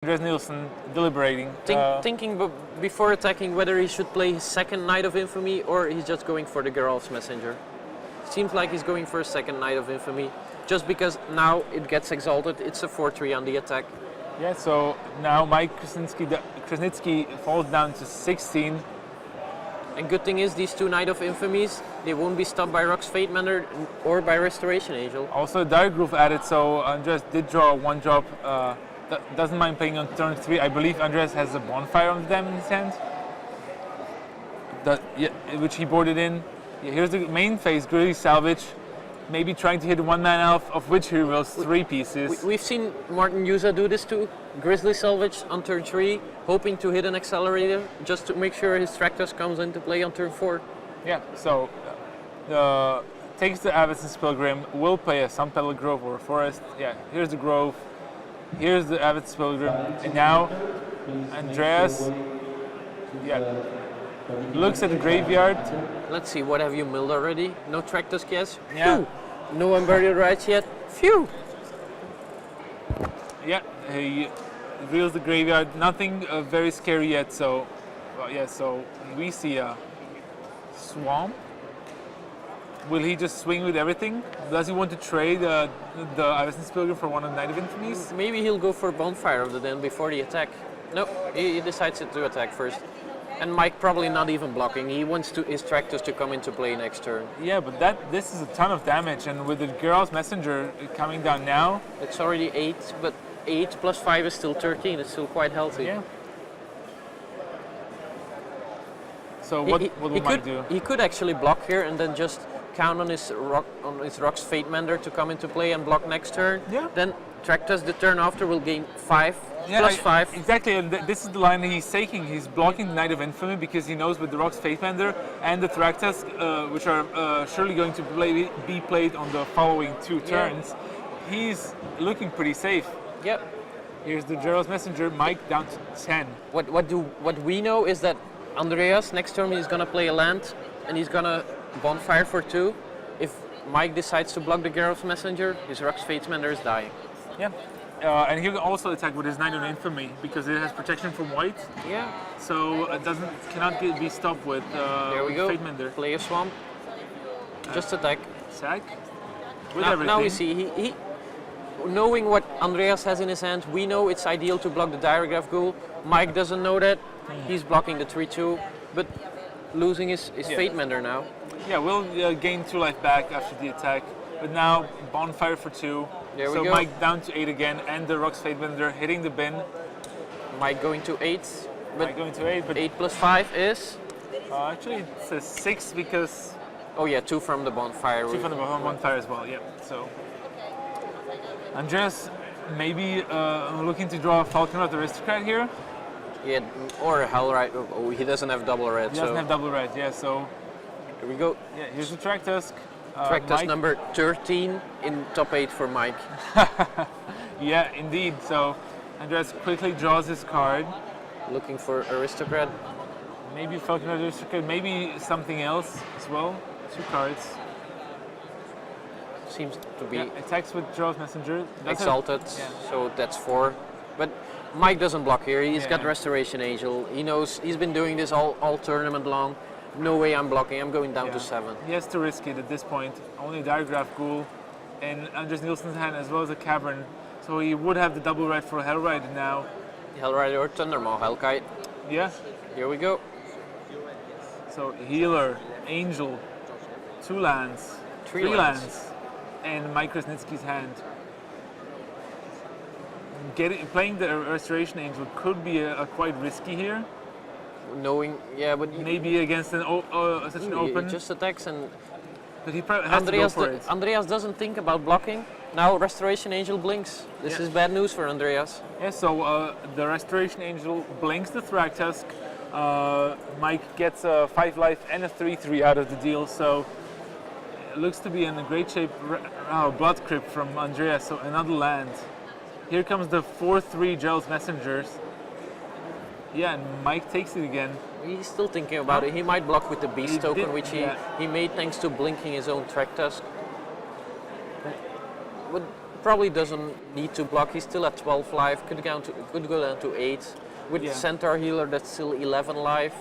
Andreas Nielsen deliberating. Thinking before attacking whether he should play his second Knight of Infamy or he's just going for the Geralf's Messenger. Seems like he's going for a second Knight of Infamy, just because now it gets exalted. It's a 4-3 on the attack. Yeah, so now Mike Krasnitsky falls down to 16. And good thing is these two Knight of Infamies, they won't be stopped by Rock's Fate Mender or by Restoration Angel. Also Dire Groove added, so Andreas did draw one drop. Doesn't mind playing on turn 3. I believe Andreas has a Bonfire of them in his hand, which he boarded in. Yeah, here's the main phase, Grizzly Salvage, maybe trying to hit one man elf, of which he reveals 3 pieces. We've seen Martin Yuza do this too. Grizzly Salvage on turn 3, hoping to hit an Accelerator, just to make sure his Tractus comes into play on turn 4. Yeah, so takes the Avacyn's Pilgrim, will play a Sun Petal Grove or a Forest. Yeah, here's the Grove. Here's the Avacyn's Pilgrim, and now Andreas, looks at the graveyard. Let's see, what have you milled already? No Tractus Kies? Yeah. Phew. No Unburial Rites yet? Phew! Yeah, he reveals the graveyard. Nothing very scary yet, so so we see a Swamp. Will he just swing with everything? Does he want to trade the Avacyn's Pilgrim for one of the Knight of Infamies? Maybe he'll go for Bonfire of the Den before the attack. No, he decides to attack first. And Mike probably not even blocking. He wants his Tractus to come into play next turn. Yeah, but this is a ton of damage, and with the Geralf's Messenger coming down now... It's already 8, but 8 plus 5 is still 13. It's still quite healthy. Yeah. So what will Mike do? He could actually block here and then just count on his Rock's Fate Mender to come into play and block next turn. Yeah. Then Tractus the turn after will gain 5 plus 5. Exactly, and this is the line he's taking. He's blocking the Knight of Infamy because he knows with the Rock's Fate Mender and the Tractus, which are surely going to be played on the following 2 turns, he's looking pretty safe. Yep. Here's the Geralf's Messenger, Mike down to 10. What we know is that Andreas next turn he's gonna play a land and he's gonna Bonfire for 2. If Mike decides to block the Geralf's Messenger, his Rock's Fate Mender is dying. Yeah. And he'll also attack with his Knight of Infamy because it has protection from white. Yeah. So it cannot be stopped with there we go. Fate Mender. Play a Swamp. Just attack. Attack. With everything. Now we see he knowing what Andreas has in his hand, we know it's ideal to block the Diregraph Ghoul. Mike doesn't know that. He's blocking the 3-2, but losing his Fate Mender now. Yeah, we'll gain 2 life back after the attack, but now Bonfire for 2. There we so go. Mike down to 8 again, and the Rock's Fate Mender hitting the bin. Mike going to 8. But Mike going to 8, but 8 plus 5 is? Actually it's a 6 because... Oh yeah, 2 from the Bonfire. 2 from the Bonfire as well, yeah. So Andreas maybe looking to draw a Falconrot Aristocrat here. Yeah, or a Hellride. Oh, he doesn't have double red. He doesn't have double red, yeah, so... Here we go. Yeah, here's the Tractus. Tractus number 13 in top 8 for Mike. Yeah, indeed. So Andreas quickly draws his card. Looking for Aristocrat. Maybe Falconrot Aristocrat, maybe something else as well. 2 cards. Seems to be... Yeah, attacks with Geralf's Messenger. Exalted, so that's 4. But Mike doesn't block here. He's got Restoration Angel. He knows he's been doing this all tournament long. No way I'm blocking. I'm going down to 7. He has to risk it at this point. Only a Diregraph Ghoul in Andreas Nielsen's hand as well as a Cavern. So he would have the double red for Hellrider now. Hellrider or Thundermaw, Hellkite. Yeah. Here we go. So Healer, Angel, 2 lands, 3 lands, and Mike Krasnitsky's hand. Playing the Restoration Angel could be quite risky here. Knowing, but maybe against such an open. He just attacks and. But he probably has to go for it. Andreas doesn't think about blocking. Now Restoration Angel blinks. This is bad news for Andreas. Yeah. So the Restoration Angel blinks the Thragtusk. Mike gets a 5 life and a 3/3 out of the deal. So it looks to be in a great shape. Blood Crypt from Andreas. So another land. Here comes the 4/3 Geralf's Messengers. Yeah, and Mike takes it again. He's still thinking about it. He might block with the Beast token, which he made thanks to blinking his own Tractusk. But Probably doesn't need to block. He's still at 12 life. Could go down to 8. With Yeah. Centaur Healer, that's still 11 life.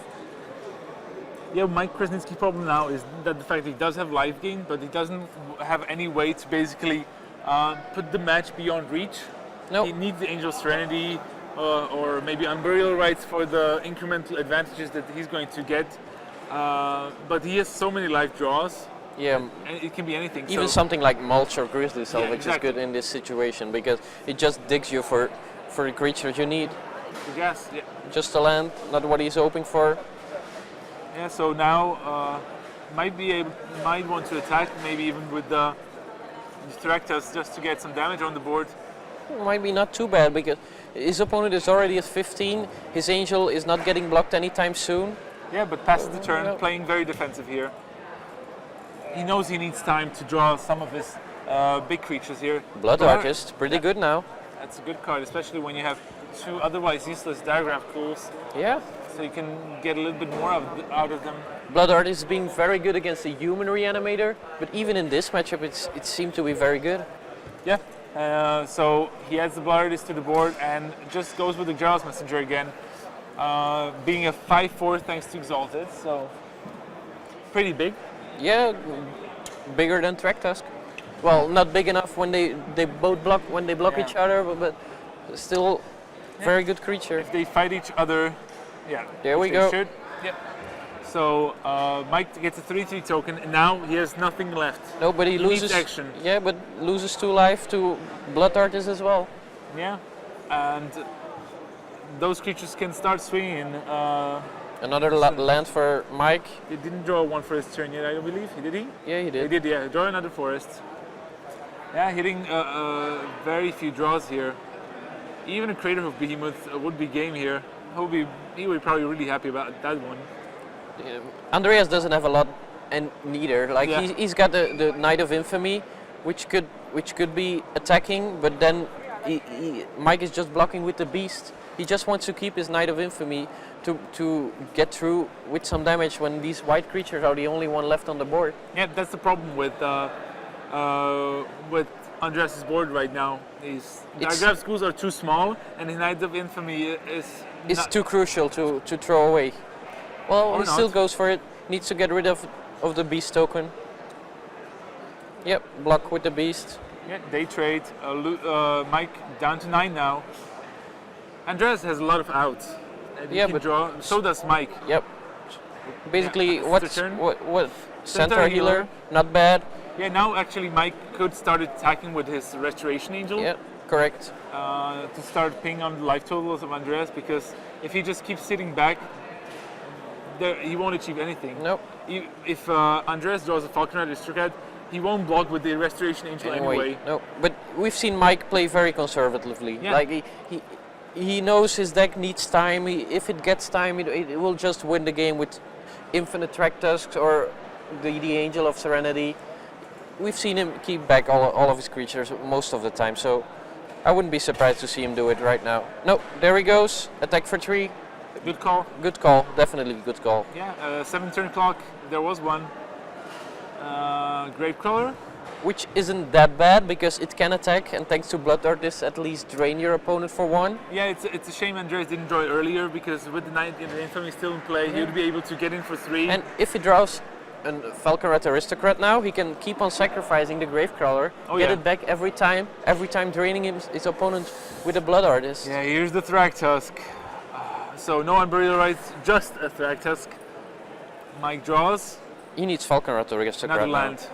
Yeah, Mike Krasnitsky's problem now is that the fact that he does have life gain, but he doesn't have any way to basically put the match beyond reach. No. He needs the Angel Serenity or maybe Unburial Rights for the incremental advantages that he's going to get. But he has so many life draws, Yeah. and it can be anything. Even so, something like Mulch or Grizzly Salvage exactly. is good in this situation because it just digs you for the creatures you need. I guess, yeah. Just a land, not what he's hoping for. Yeah, so now might want to attack, maybe even with the Thractus just to get some damage on the board. Might be not too bad because his opponent is already at 15. His Angel is not getting blocked anytime soon. Yeah, but passes the turn, Yeah. playing very defensive here. He knows he needs time to draw some of his big creatures here. Blood But Artist, pretty good now. That's a good card, especially when you have two otherwise useless diagram pools, Yeah. so you can get a little bit more out of them. Blood Artist is being very good against the human reanimator, but even in this matchup, it seemed to be very good. Yeah. So he adds the Blood Artist to the board and just goes with the Gerald's Messenger again, being a 5/4 thanks to Exalted, so pretty big. Yeah, bigger than Traktusk. Well, not big enough when they both block Yeah. each other, but still very good creature. If they fight each other, yeah. There if we they go. should, yeah. So Mike gets a 3/3 token, and now he has nothing left. Nobody He needs loses action. Yeah, but loses 2 life to Blood Artist as well. Yeah, and those creatures can start swinging. Another land for Mike. He didn't draw one for his turn yet, I don't believe. Did he? Yeah, he He did. did, yeah. Draw another forest. Yeah, hitting very few draws here. Even a Crater Hoof Behemoth would be game here. He would be probably really happy about that one. Andreas doesn't have a lot, and neither. Like Yeah. he's got the Knight of Infamy, which could be attacking, but then Mike is just blocking with the Beast. He just wants to keep his Knight of Infamy to get through with some damage when these white creatures are the only one left on the board. Yeah, that's the problem with Andreas' board right now. The diagram schools are too small, and his Knight of Infamy is It's not, too crucial to throw away. Well, Or he still not. goes for it. Needs to get rid of the Beast token. Yep, block with the Beast. Yeah, they trade. Mike down to 9 now. Andreas has a lot of outs. And he Yeah, can but- draw. So does Mike. Yep. Basically, Yeah, what's turn. what Centaur Centaur Healer, Healer. not bad. Yeah, now actually Mike could start attacking with his Restoration Angel Yeah, correct. to start pinging on the life totals of Andreas, because if he just keeps sitting back, he won't achieve anything. Nope. If Andreas draws a Falconer Aristocrat, he won't block with the Restoration Angel anyway. No, but we've seen Mike play very conservatively. Yeah. Like he knows his deck needs time. If it gets time, it will just win the game with Infinite Traktusks or the Angel of Serenity. We've seen him keep back all of his creatures most of the time, so I wouldn't be surprised to see him do it right now. No, there he goes. Attack for 3. Good call. Good call. Definitely good call. Yeah, 7 turn clock. There was one. Gravecrawler. Which isn't that bad because it can attack, and thanks to Blood Artist, at least drain your opponent for 1. Yeah, it's a shame Andreas didn't draw it earlier, because with the Knight and the Infamy still in play, he would be able to get in for 3. And if he draws a Falconrat Aristocrat now, he can keep on sacrificing the Gravecrawler, get yeah. it back every time draining his opponent with a Blood Artist. Yeah, here's the Thractusk. So no Unburial Rights, just a Thractusk. Mike draws, He needs Falconrat Aristocrat another now. land.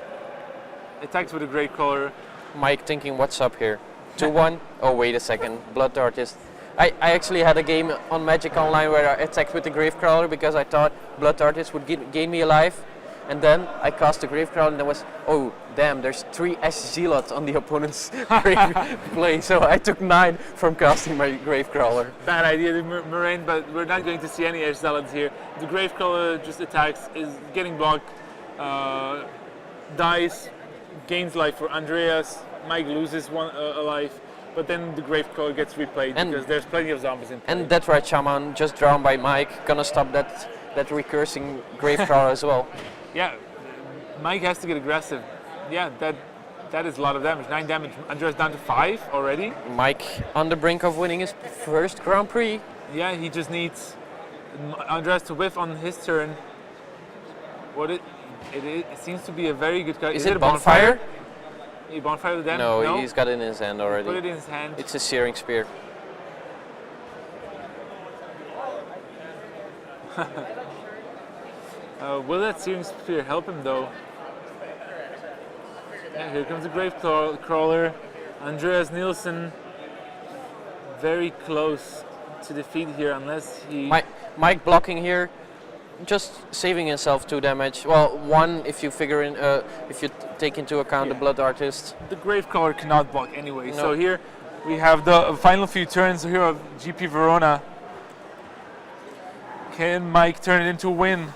Attacks with a Gravecrawler. Mike thinking, what's up here? 2-1? Oh, wait a second. Blood Artist. I actually had a game on Magic Online where I attacked with the Gravecrawler because I thought Blood Artist would gain me a life. And then I cast the Gravecrawler and there was, oh damn, there's 3 Ash Zealots on the opponent's grave play. So I took 9 from casting my Gravecrawler. Bad idea, Moraine, but we're not going to see any Ash Zealots here. The Gravecrawler just attacks, is getting blocked, dies, gains life for Andreas. Mike loses a life, but then the Gravecrawler gets replayed because there's plenty of zombies in play. And Death Right Shaman, just drawn by Mike, gonna stop that recursing Gravecrawler as well. Yeah, Mike has to get aggressive. Yeah, that That is a lot of damage. 9 damage. Andreas down to 5 already. Mike on the brink of winning his first Grand Prix. Yeah, he just needs Andreas to whiff on his turn. It seems to be a very good card. Is it a bonfire? A bonfire with them? No, he's got it in his hand already. Put it in his hand. It's a searing spear. Will that searing spear help him though? Yeah, here comes the grave crawler. Andreas Nielsen very close to defeat here unless he... Mike blocking here, just saving himself 2 damage. Well, 1 if you figure in, if you take into account the Blood Artist. The grave crawler cannot block anyway. No. So here we have the final few turns here of GP Verona. Can Mike turn it into a win?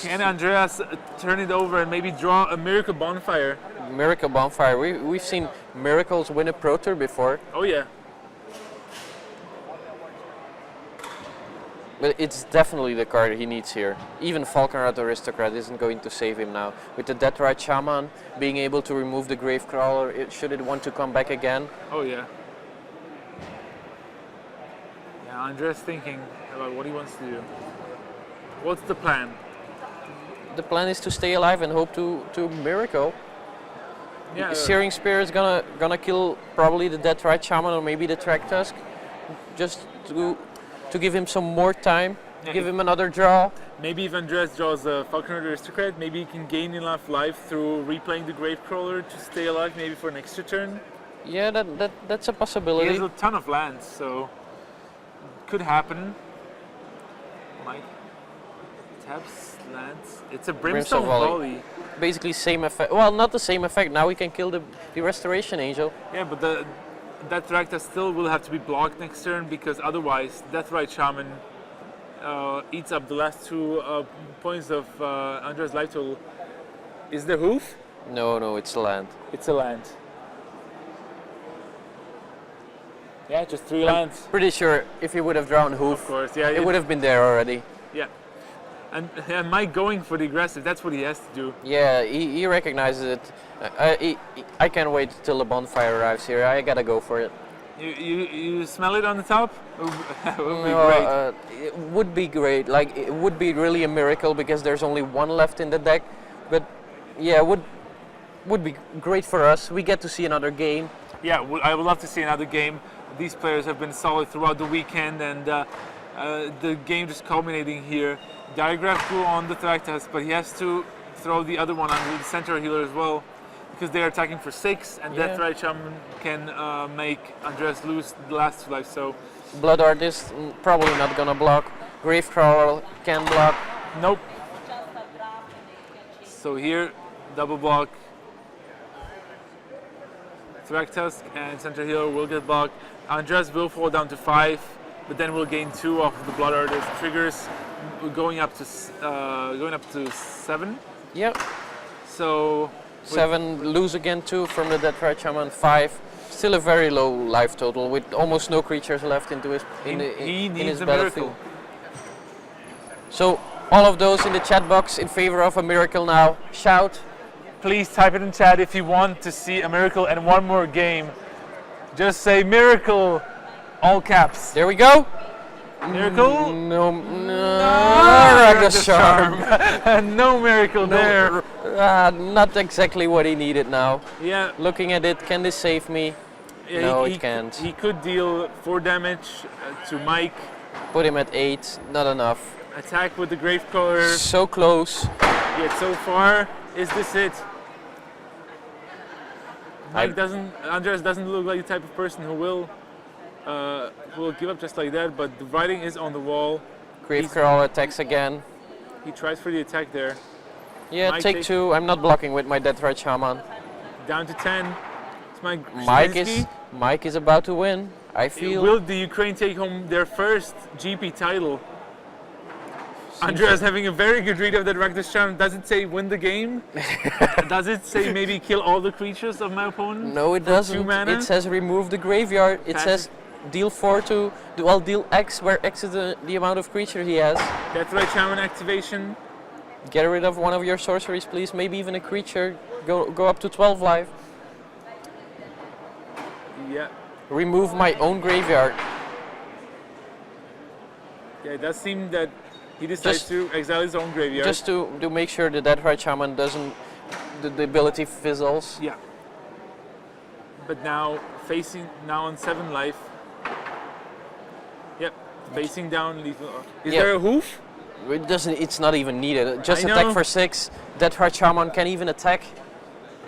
Can Andreas turn it over and maybe draw a Miracle Bonfire? Miracle Bonfire. We've seen Miracles win a Pro Tour before. Oh yeah. But it's definitely the card he needs here. Even Falkenrath Aristocrat isn't going to save him now. With the Deathrite Shaman being able to remove the Grave Crawler, should it want to come back again. Oh yeah. Yeah, Andreas thinking about what he wants to do. What's the plan? The plan is to stay alive and hope to miracle. Yeah. Searing Spear is gonna kill probably the Deathrite Shaman or maybe the Track Tusk, just to give him some more time, give him another draw. Maybe if Andreas draws a Falconer Aristocrat, maybe he can gain enough life through replaying the Gravecrawler to stay alive, maybe for an extra turn. Yeah, that's a possibility. He has a ton of lands, so could happen. Mike taps lands. It's a Brimstone Volley. Basically same effect. Well, not the same effect. Now we can kill the Restoration Angel. Yeah, but that Rakta still will have to be blocked next turn because otherwise Deathrite Shaman eats up the last 2 points of Andreas' life total. Is there hoof? No, it's a land. It's a land. Yeah, just 3 lands. Pretty sure if he would have drawn hoof, of course, yeah, it would have been there already. Yeah. And Mike going for the aggressive, that's what he has to do. Yeah, he recognizes it. I can't wait till the bonfire arrives here. I gotta go for it. You smell it on the top? It would be great. It would be great. Like, it would be really a miracle because there's only 1 left in the deck. But yeah, would be great for us. We get to see another game. Yeah, I would love to see another game. These players have been solid throughout the weekend, and the game just culminating here. Diagraph Crew on the Thragtusk, but he has to throw the other one on the center healer as well, because they are attacking for 6, and Deathrite Shaman can make Andreas lose the last 2 lives. So Blood Artist probably not gonna block. Gravecrawler can block. Nope. So here, double block. Thragtusk and center healer will get blocked. Andreas will fall down to 5, but then we'll gain 2 off of the Blood Artist triggers, going up to 7. Yep. So 7, lose again 2 from the Deathrite Shaman. 5. Still a very low life total with almost no creatures left into his in his battlefield. Miracle. So all of those in the chat box in favor of a miracle now. Shout. Please type it in chat if you want to see a miracle and 1 more game. Just say miracle, all caps. There we go. Miracle? No, Rakdos Charm. No miracle there. Not exactly what he needed now. Yeah. Looking at it, can this save me? Yeah, no, it can't. He could deal 4 damage to Mike. Put him at 8, not enough. Attack with the Gravecrawler. So close. Yet so far, is this it? Andreas doesn't look like the type of person who will give up just like that, but the writing is on the wall. Gravecrawler attacks again. He tries for the attack there. Yeah, Mike take 2. I'm not blocking with my Deathrite Shaman. Down to 10. It's Mike is about to win. I feel. Will the Ukraine take home their first GP title? Andreas having a very good read of that Rakdos Charm. Does it say win the game? Does it say maybe kill all the creatures of my opponent? No, it doesn't. 2 mana? It says remove the graveyard. It says deal 4 to, deal X, where X is the amount of creature he has. Deathrite Shaman activation. Get rid of one of your sorceries, please. Maybe even a creature. go up to 12 life. Yeah. Remove my own graveyard. Yeah, it does seem that he decides to exile his own graveyard. Just to make sure that that right shaman doesn't, the ability fizzles. Yeah. But now facing on 7 life. Yep. Facing down lethal. Is there a hoof? It doesn't. It's not even needed. Just I attack know. for 6. That hard shaman can even attack.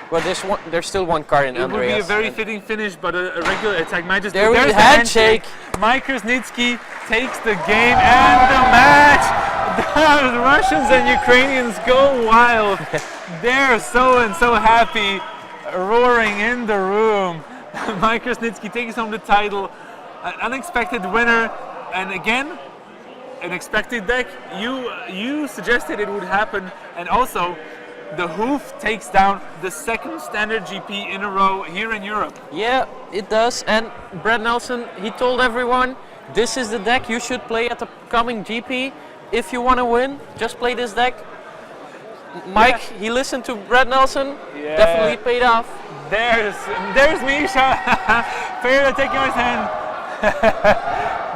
But there's still one card in It would Andreas. be a very fitting finish, but a regular attack might just. There we there's the handshake. Mike Krasnitsky takes the game and the match. The Russians and Ukrainians go wild. They're so happy, roaring in the room. Mike Krasnitsky takes home the title, an unexpected winner, and again, an expected deck. You suggested it would happen, and also the hoof takes down the second standard GP in a row here in Europe. Yeah, it does. And Brad Nelson, he told everyone, this is the deck you should play at the coming GP. If you want to win, just play this deck. Mike, he listened to Brad Nelson. Yeah. Definitely paid off. There's Misha. Fair taking his hand.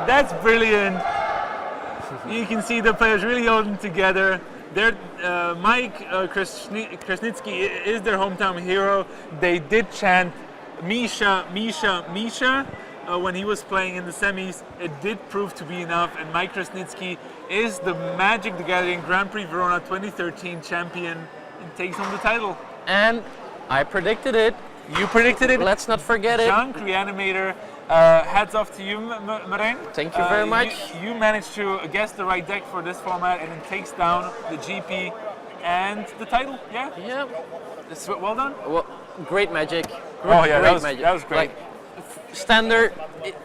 That's brilliant. You can see the players really holding together. Mike Krasnitsky is their hometown hero. They did chant Misha, Misha, Misha when he was playing in the semis. It did prove to be enough, and Mike Krasnitsky is the Magic the Gathering Grand Prix Verona 2013 champion and takes home the title. And I predicted it. You predicted it. Let's not forget it. Junk Reanimator, hats off to you, Marijn. Thank you very much. You managed to guess the right deck for this format, and it takes down the GP and the title. Yeah. Yeah. It's well done. Well, great magic. Oh yeah, Great magic. that was great. Like, standard,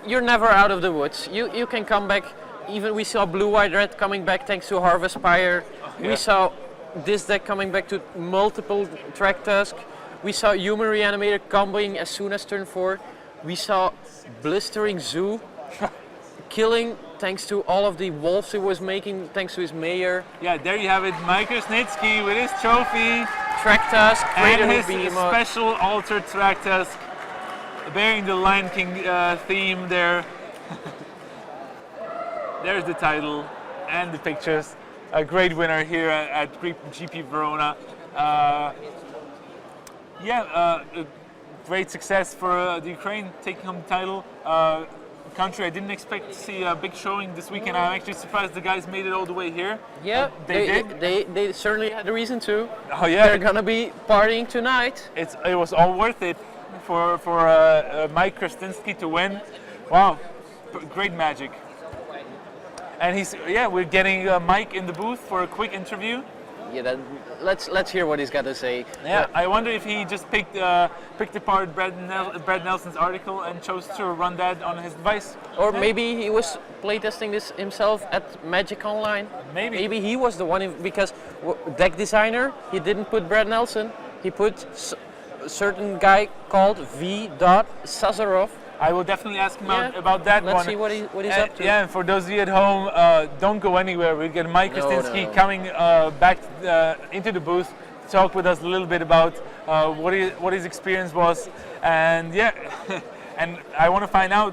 you're never out of the woods. You can come back. Even we saw blue, white, red coming back thanks to Harvest Pyre. Yeah. We saw this deck coming back to multiple Track Tusk. We saw Human Reanimator comboing as soon as turn 4. We saw Blistering Zoo killing thanks to all of the wolves he was making, thanks to his mayor. Yeah, there you have it. Mike Krasnitsky with his trophy Track Tusk, and his Behemoth. special altered track tusk, bearing the Lion King theme there. There's the title and the pictures. A great winner here at GP Verona. Great success for the Ukraine taking home the title. Country I didn't expect to see a big showing this weekend. I'm actually surprised the guys made it all the way here. Yeah, they did. They certainly had a reason to. Oh yeah, They're gonna be partying tonight. it was all worth it for Mike Krasnitsky to win. Wow, great magic. And we're getting Mike in the booth for a quick interview. Yeah, let's hear what he's got to say. Yeah, I wonder if he just picked apart Brad Nelson's article and chose to run that on his device. Or maybe he was playtesting this himself at Magic Online. Maybe he was the one, because deck designer, he didn't put Brad Nelson. He put a certain guy called V. Sazarov. I will definitely ask him out about that one. Let's see what he's up to. Yeah, and for those of you at home, don't go anywhere. We get Mike Krasnitsky coming back into the booth to talk with us a little bit about what his experience was, and and I want to find out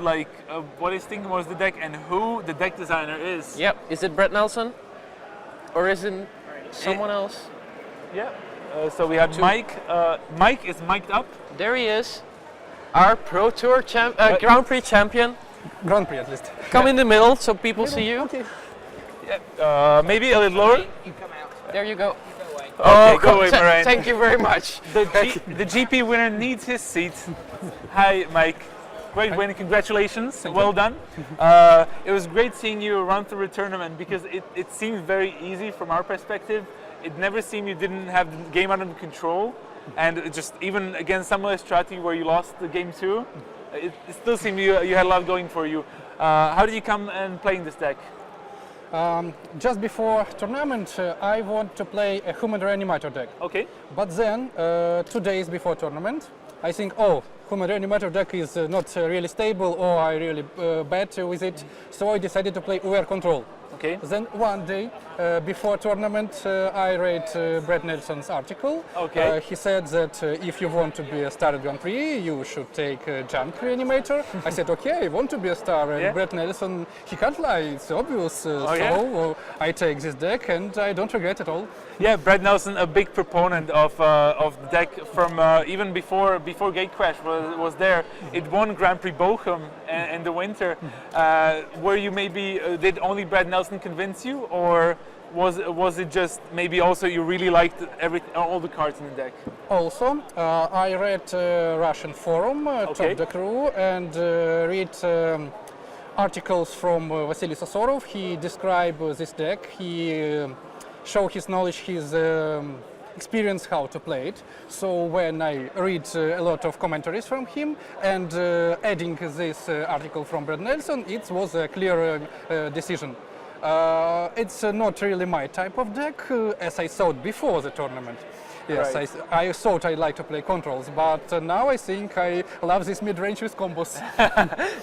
what his thinking was the deck and who the deck designer is. Yep. Is it Brett Nelson, or is it someone else? Yeah. So we have Mike. Mike is mic'd up. There he is. Our Pro Tour Grand Prix champion. Grand Prix at least. Come in the middle so people see you. Okay. Yeah. Maybe a little lower. There you go. Okay, go away, Marijn. Thank you very much. The GP winner needs his seat. Hi, Mike. Great win, congratulations, well done. It was great seeing you run through the tournament because it seemed very easy from our perspective. It never seemed you didn't have the game under control. And it just even against Samuel Estrati where you lost the game 2, it still seemed you had a lot going for you. How did you come and playing this deck? Just before tournament, I want to play a Human Reanimator deck. Okay. But then, 2 days before tournament, I think, my reanimator deck is not really stable or I really bad with it, so I decided to play UR control. Okay. Then one day before tournament, I read Brad Nelson's article. Okay. He said that if you want to be a star at Grand Prix, you should take junk reanimator. I said, okay, I want to be a star. And Yeah. Brad Nelson, he can't lie, it's obvious. yeah? I take this deck and I don't regret at all. Yeah, Brad Nelson, a big proponent of the deck from even before Gatecrash was there. It won Grand Prix Bochum in the winter. Were you maybe did only Brad Nelson convince you, or was it just maybe also you really liked all the cards in the deck? Also, I read Russian forum, Okay. Top the Crew, and read articles from Vasily Sasorov. He described this deck. He show his knowledge, his experience how to play it. So when I read a lot of commentaries from him and adding this article from Brad Nelson, it was a clear decision. It's not really my type of deck, as I thought before the tournament. Yes, Right. I thought I'd like to play controls, but now I think I love this mid-range with combos.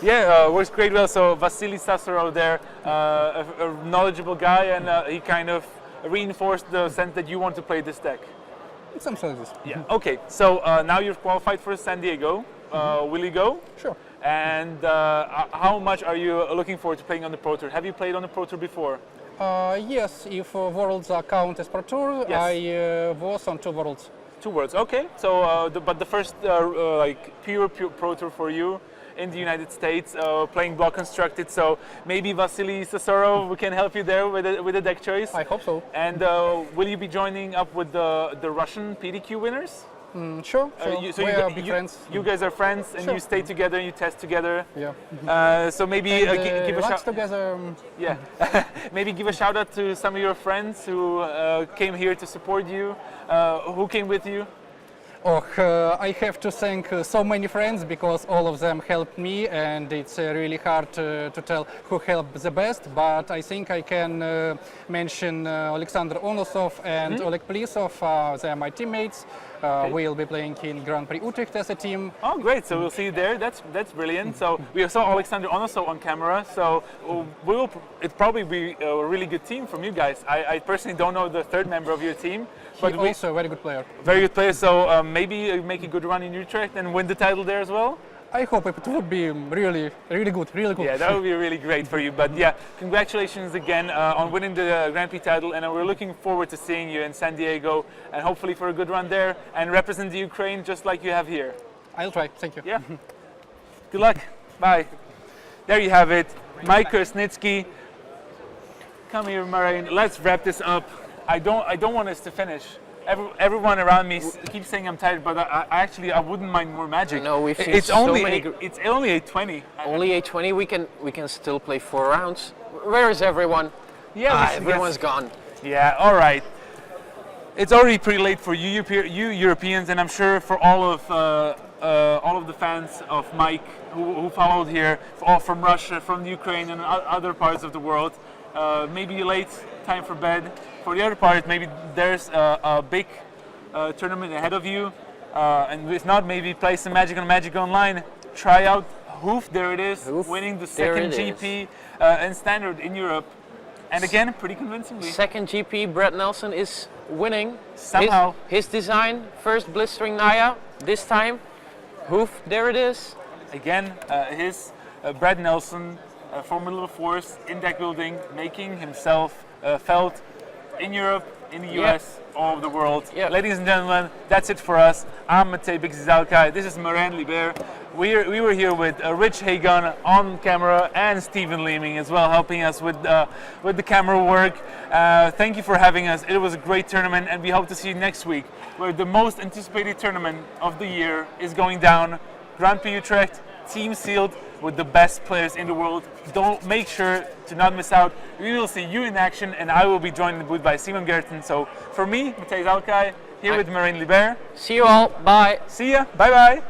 Yeah, works great well. So Vasily Sasorov there, a knowledgeable guy, and he kind of reinforced the sense that you want to play this deck. Something like this. Yeah. Okay. So now you've qualified for San Diego. Will you go? Sure. And how much are you looking forward to playing on the Pro Tour? Have you played on the Pro Tour before? Yes, if Worlds count as Pro Tour, Yes. I was on 2 Worlds. 2 Worlds. Okay. So, but the first like pure Pro Tour for you in the United States, playing Block Constructed. So maybe Vasily Sasorov can help you there with a deck choice. I hope so. And will you be joining up with the Russian PDQ winners? Sure. So we are big friends. You guys are friends, and Sure. you stay together, and you test together. Yeah. So maybe give a Lux shout. together. Yeah, maybe give a shout out to some of your friends who came here to support you. Who came with you? I have to thank so many friends because all of them helped me, and it's really hard to tell who helped the best. But I think I can mention Alexander Onosov and Oleg Plisov. They're my teammates. We'll be playing in Grand Prix Utrecht as a team. Oh, great! So we'll see you there. That's brilliant. So we saw Alexander Onosov on camera. So it'll probably be a really good team from you guys. I personally don't know the third member of your team, but He's also a very good player. very good player. So maybe you make a good run in Utrecht and win the title there as well. I hope it would be really good. Yeah, that would be really great for you. But yeah, congratulations again on winning the Grand Prix title, and we're looking forward to seeing you in San Diego and hopefully for a good run there and represent the Ukraine just like you have here. I'll try. Thank you. Yeah. Good luck. Bye. There you have it. Mike Krasnitsky. Come here, Marijn. Let's wrap this up. I don't want us to finish. Everyone around me keeps saying I'm tired, but I wouldn't mind more Magic. No, we've seen it's so only many it's only 8:20. Only 8:20. We can still play 4 rounds. Where is everyone? Yeah, we should everyone's get- gone. Yeah, all right. It's already pretty late for you Europeans, and I'm sure for all of the fans of Mike who followed here, all from Russia, from the Ukraine, and other parts of the world. Maybe late, time for bed. For the other part, maybe there's a big tournament ahead of you, and if not, maybe play some Magic on Magic Online. Try out Hoof. There it is, Hoof, winning the there second it GP in Standard in Europe, and again, pretty convincingly. Second GP, Brad Nelson is winning. Somehow. His design, first blistering Naya, this time. Hoof, there it is. Again, his Brad Nelson, Formula Force in deck building, making himself felt in Europe, in the US, all over the world. Yep. Ladies and gentlemen, that's it for us. I'm Matej Bixizalkai. This is Marijn Liber. We were here with Rich Hagon on camera and Steven Leeming as well, helping us with the camera work. Thank you for having us. It was a great tournament, and we hope to see you next week, where the most anticipated tournament of the year is going down. Grand Prix Utrecht, team sealed with the best players in the world. Don't make sure to not miss out. We will see you in action, and I will be joined in the booth by Simon Gerten. So for me, Matej Zalkai, here with Marijn Liber. See you all. Bye. See ya. Bye bye.